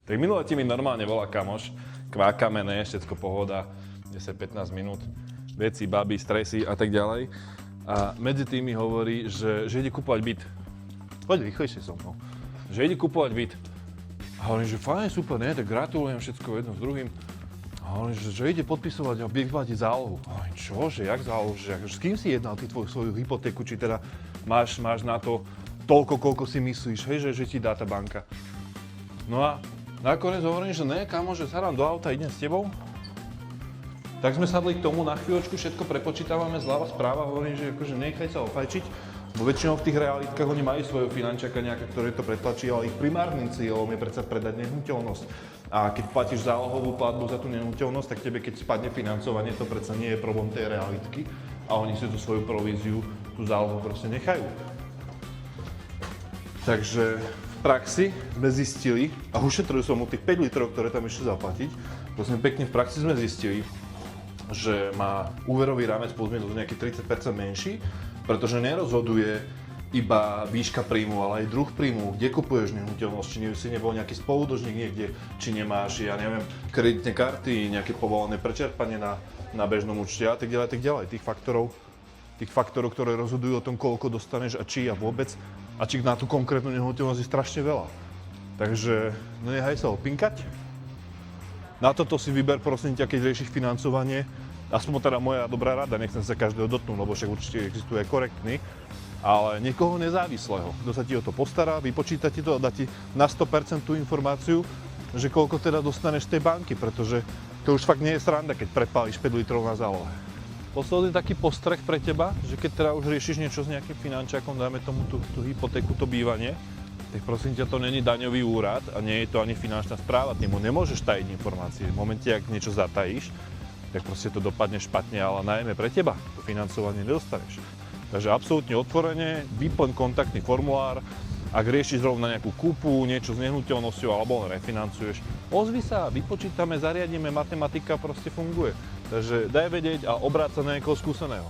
Tak minule ti mi normálne volá kamoš, kvákame, ne, všetko pohoda, 10-15 minút, veci, baby, stresy a tak ďalej. A medzi tým mi hovorí, že ide kúpovať byt. Poď rýchlejšie so mnou. Že ide kúpovať byt. A hovorím, že fajn, super, ne, tak gratulujem všetko jedno s druhým. A hovorím, že ide podpisovať a vyplatiť zálohu. A hovorím, čo, že jak zálohu, že s kým si jednal ty svoju hypotéku, či teda máš na to toľko, koľko si myslíš, hej, že ti dá tá banka. No a nakoniec hovorím, že ne, kamo, že sadám do auta, idem s tebou. Tak sme sadli k tomu na chvíľočku, všetko prepočítavame zľava správa, hovorím, že akože nechaj sa ofajčiť, bo väčšinou v tých realitkách oni majú svojho finančaka nejaká, ktorý to pretlačí, ale ich primárnym cieľom je predsa predať nehnuteľnosť. A keď platíš zálohovú platbu za tú nehnuteľnosť, tak tebe, keď spadne financovanie, to predsa nie je problém tej realitky a oni si tú svoju províziu, tú zálohu proste nechajú. Takže v praxi sme zistili, a ušetril som mu tých 5 litrov, ktoré tam ešte zaplatiť, prosím pekne, v praxi sme zistili, že má úverový rámec plus minus nejaký 30% menší, pretože nerozhoduje iba výška príjmu, ale aj druh príjmu, kde kupuješ nehnuteľnosť, či si nebol nejaký spoludlžník niekde, či nemáš, ja neviem, kreditné karty, nejaké povolené prečerpanie na bežnom účte a tak ďalej, tak ďalej. Tých faktorov, ktoré rozhodujú o tom, koľko dostaneš a či a vôbec, a či na tú konkrétnu nehnuteľnosť je strašne veľa. Takže nechaj sa opinkať. Na toto si vyber, prosím ťa, keď riešiš financovanie, aspoň teda moja dobrá rada, nechcem sa každého dotknúť, lebo však určite existuje aj korektný, ale niekoho nezávislého, kto sa ti o to postará, vypočíta ti to a dá ti na 100% tú informáciu, že koľko teda dostaneš z tej banky, pretože to už fakt nie je sranda, keď prepálíš 5 litrov na zálohe. Posledný taký postreh pre teba, že keď teda už riešiš niečo s nejakým finančákom, dajme tomu tú hypotéku, to bývanie, tak prosím ťa, to není daňový úrad a nie je to ani finančná správa, ty mu nemôžeš tajiť informácie. V momente, ak niečo zatajíš, tak proste to dopadne špatne, ale najmä pre teba to financovanie nedostaneš. Takže absolútne otvorene, vyplň kontaktný formulár, ak riešiš zrovna nejakú kúpu, niečo s nehnuteľnosťou alebo refinancuješ, ozvi sa, vypočítame, zariadíme, matematika proste funguje. Takže daj vedieť a obráť sa na niekoho skúseného.